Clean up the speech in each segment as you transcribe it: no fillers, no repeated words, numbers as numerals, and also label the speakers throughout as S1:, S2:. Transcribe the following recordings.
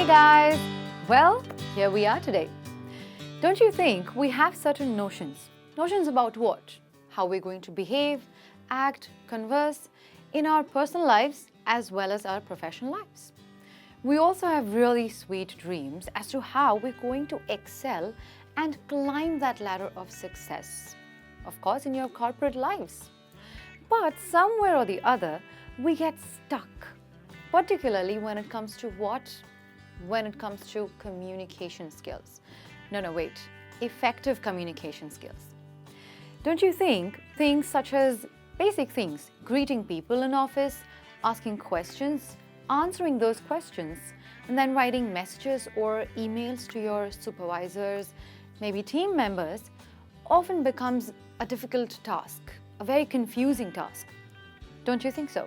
S1: Hey guys! Well, here we are today. Don't you think we have certain notions? Notions about what? How we're going to behave, act, converse in our personal lives as well as our professional lives. We also have really sweet dreams as to how we're going to excel and climb that ladder of success. Of course, in your corporate lives. But somewhere or the other, we get stuck, particularly when it comes to what? When it comes to communication skills. No, wait. Effective communication skills. Don't you think things such as basic things, greeting people in office, asking questions, answering those questions, and then writing messages or emails to your supervisors, maybe team members, often becomes a difficult task, a very confusing task. Don't you think so?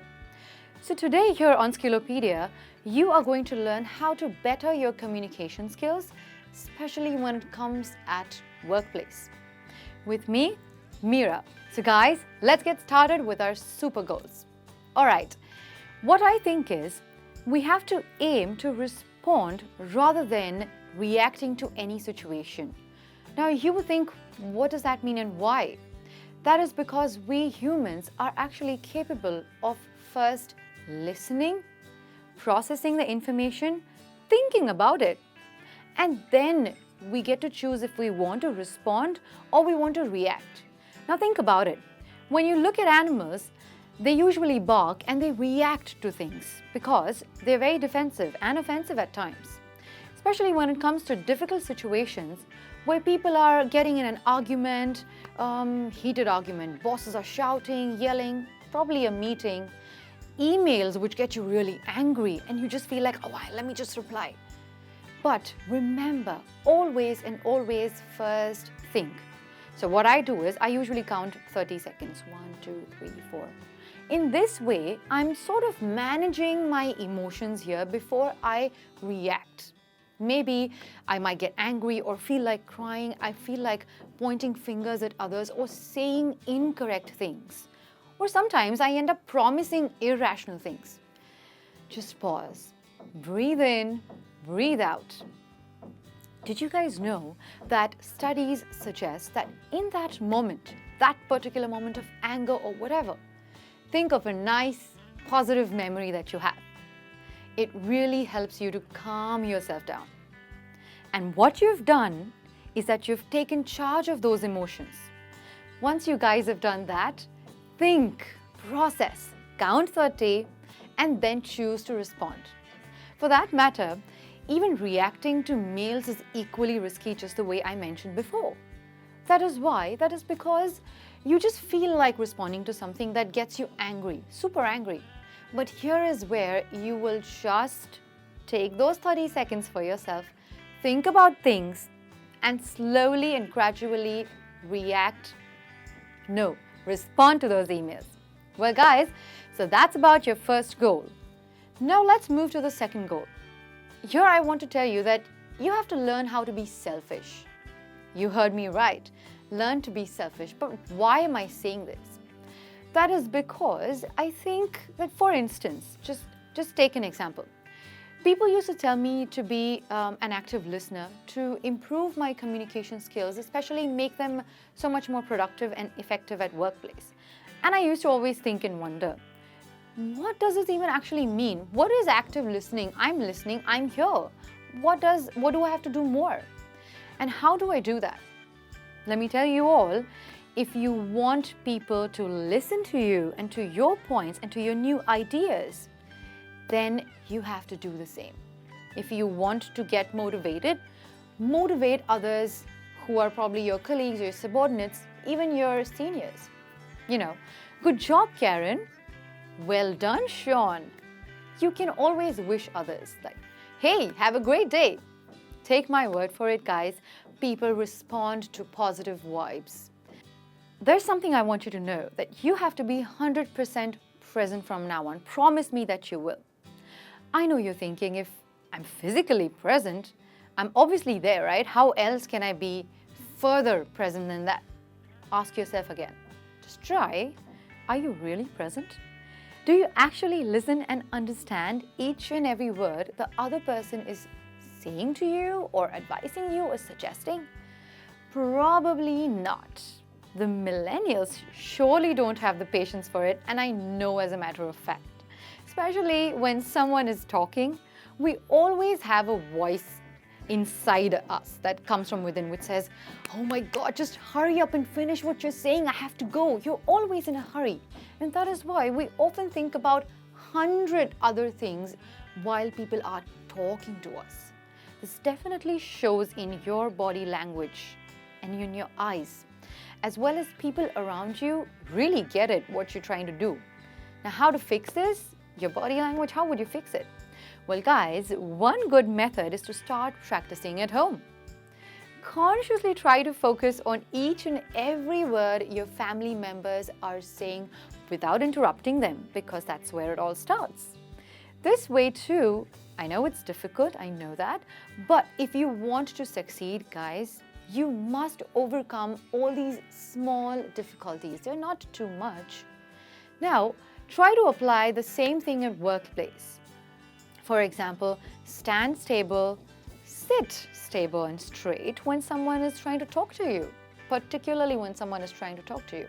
S1: So today here on Skillopedia, you are going to learn how to better your communication skills, especially when it comes at workplace. With me, Meera. So guys, let's get started with our super goals. All right, what I think is we have to aim to respond rather than reacting to any situation. Now you would think, what does that mean and why? That is because we humans are actually capable of first listening, processing the information, thinking about it, and then we get to choose if we want to respond or we want to react. Now think about it. When you look at animals, they usually bark and they react to things because they're very defensive and offensive at times, especially when it comes to difficult situations where people are getting in an argument, heated argument, bosses are shouting, yelling, probably a meeting, emails which get you really angry and you just feel like, oh, let me just reply. But remember, always and always first think. So what I do is I usually count 30 seconds, 1, 2, 3, 4. In this way, I'm sort of managing my emotions here before I react. Maybe I might get angry or feel like crying. I feel like pointing fingers at others or saying incorrect things. Or sometimes I end up promising irrational things. Just pause, breathe in, breathe out. Did you guys know that studies suggest that in that moment, that particular moment of anger or whatever, think of a nice, positive memory that you have. It really helps you to calm yourself down. And what you've done is that you've taken charge of those emotions. Once you guys have done that, think, process, count 30, and then choose to respond. For that matter, even reacting to mails is equally risky, just the way I mentioned before. That is why, that is because you just feel like responding to something that gets you angry, super angry. But here is where you will just take those 30 seconds for yourself, think about things, and slowly and gradually respond to those emails. Well guys, so that's about your first goal. Now let's move to the second goal. Here I want to tell you that you have to learn how to be selfish. You heard me right. Learn to be selfish. But why am I saying this? That is because I think that, for instance, just take an example. People used to tell me to be an active listener to improve my communication skills, especially make them so much more productive and effective at workplace. And I used to always think and wonder, what does this even actually mean? What is active listening? I'm listening, I'm here. What do I have to do more? And how do I do that? Let me tell you all, if you want people to listen to you and to your points and to your new ideas, then you have to do the same. If you want to get motivated, motivate others who are probably your colleagues, your subordinates, even your seniors. Good job, Karen. Well done, Sean. You can always wish others like, hey, have a great day. Take my word for it, guys. People respond to positive vibes. There's something I want you to know, that you have to be 100% present from now on. Promise me that you will. I know you're thinking, if I'm physically present, I'm obviously there, right? How else can I be further present than that? Ask yourself again. Just try. Are you really present? Do you actually listen and understand each and every word the other person is saying to you or advising you or suggesting? Probably not. The millennials surely don't have the patience for it, and I know as a matter of fact. Especially when someone is talking, we always have a voice inside us that comes from within which says, "Oh my God, just hurry up and finish what you're saying. I have to go." You're always in a hurry. And that is why we often think about 100 other things while people are talking to us. This definitely shows in your body language and in your eyes, as well as people around you really get it, what you're trying to do. Now, how to fix this? Your body language, how would you fix it? Well, guys, one good method is to start practicing at home. Consciously try to focus on each and every word your family members are saying without interrupting them, because that's where it all starts. This way too, I know it's difficult, I know that, but if you want to succeed, guys, you must overcome all these small difficulties. They're not too much. Now, try to apply the same thing at workplace. For example, stand stable, sit stable and straight when someone is trying to talk to you, particularly when someone is trying to talk to you.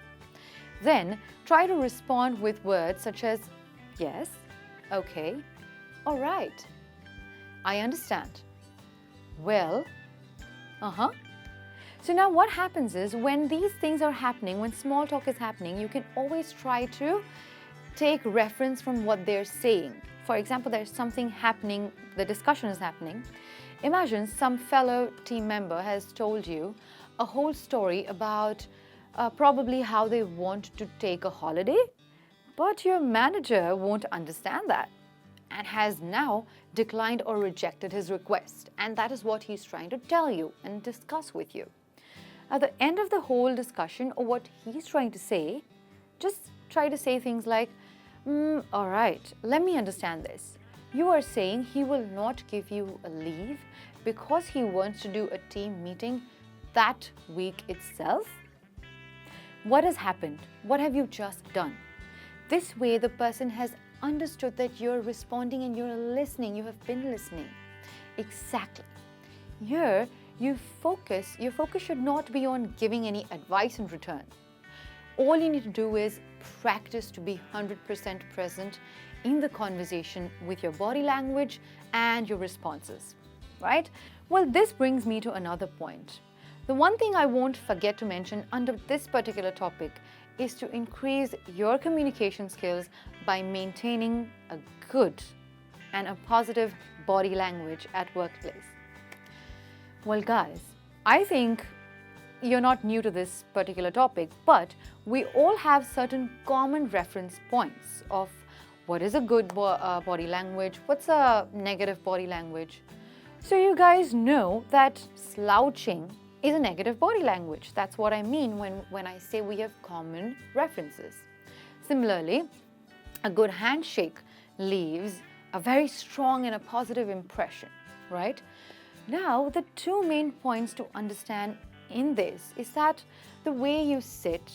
S1: Then, try to respond with words such as yes, okay, all right, I understand, well, uh-huh. So now what happens is when these things are happening, when small talk is happening, you can always try to take reference from what they're saying. For example, there's something happening, the discussion is happening. Imagine some fellow team member has told you a whole story about probably how they want to take a holiday, but your manager won't understand that and has now declined or rejected his request. And that is what he's trying to tell you and discuss with you. At the end of the whole discussion, or what he's trying to say, just try to say things like, all right, let me understand this. You are saying he will not give you a leave because he wants to do a team meeting that week itself? What has happened? What have you just done? This way, the person has understood that you're responding and you're listening. You have been listening. Exactly. Here, your focus should not be on giving any advice in return. All you need to do is practice to be 100% present in the conversation with your body language and your responses, right? Well, this brings me to another point. The one thing I won't forget to mention under this particular topic is to increase your communication skills by maintaining a good and a positive body language at workplace. Well, guys, I think you're not new to this particular topic, but we all have certain common reference points of what is a good body language, what's a negative body language. So you guys know that slouching is a negative body language. That's what I mean when I say we have common references. Similarly, a good handshake leaves a very strong and a positive impression, right? Now, the two main points to understand in this is that the way you sit,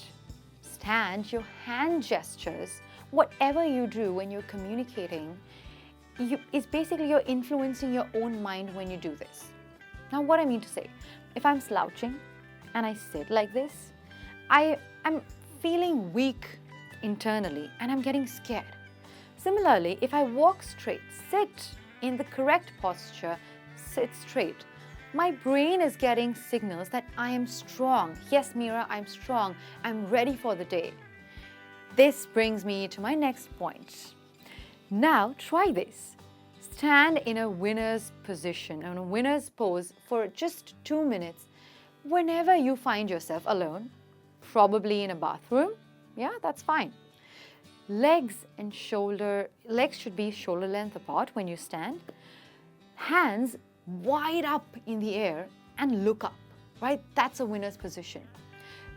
S1: stand, your hand gestures, whatever you do when you're communicating, is basically you're influencing your own mind when you do this. Now, what I mean to say, if I'm slouching and I sit like this, I'm feeling weak internally and I'm getting scared. Similarly, if I walk straight, sit in the correct posture, sit straight, my brain is getting signals that I am strong. Yes, Meera, I'm strong. I'm ready for the day. This brings me to my next point. Now, try this. Stand in a winner's position, in a winner's pose for just 2 minutes whenever you find yourself alone, probably in a bathroom. Yeah, that's fine. Legs should be shoulder length apart when you stand. Hands wide up in the air and look up, right? That's a winner's position.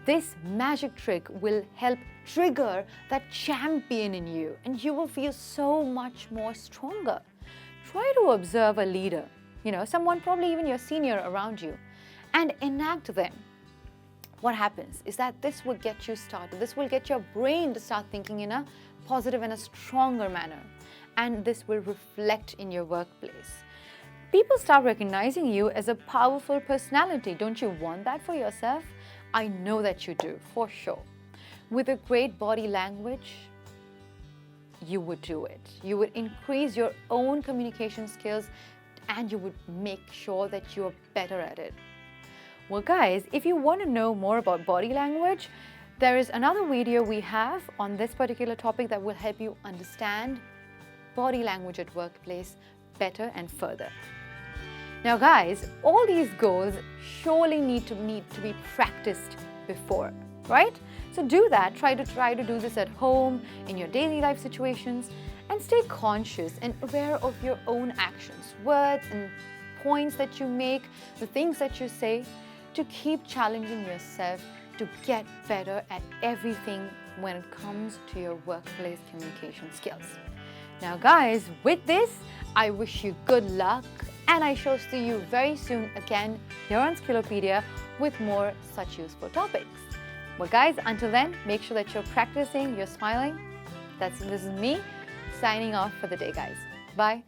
S1: This magic trick will help trigger that champion in you and you will feel so much more stronger. Try to observe a leader, someone probably even your senior around you, and enact them. What happens is that this will get you started. This will get your brain to start thinking in a positive and a stronger manner. And this will reflect in your workplace. People start recognizing you as a powerful personality. Don't you want that for yourself? I know that you do, for sure. With a great body language, you would do it. You would increase your own communication skills and you would make sure that you're better at it. Well, guys, if you want to know more about body language, there is another video we have on this particular topic that will help you understand body language at workplace better and further. Now, guys, all these goals surely need to be practiced before, right? So do that. Try to do this at home, in your daily life situations, and stay conscious and aware of your own actions, words and points that you make, the things that you say, to keep challenging yourself to get better at everything when it comes to your workplace communication skills. Now, guys, with this, I wish you good luck, and I shall see you very soon again here on Skillopedia with more such useful topics. Well, guys, until then, make sure that you're practicing, you're smiling. This is me signing off for the day, guys. Bye.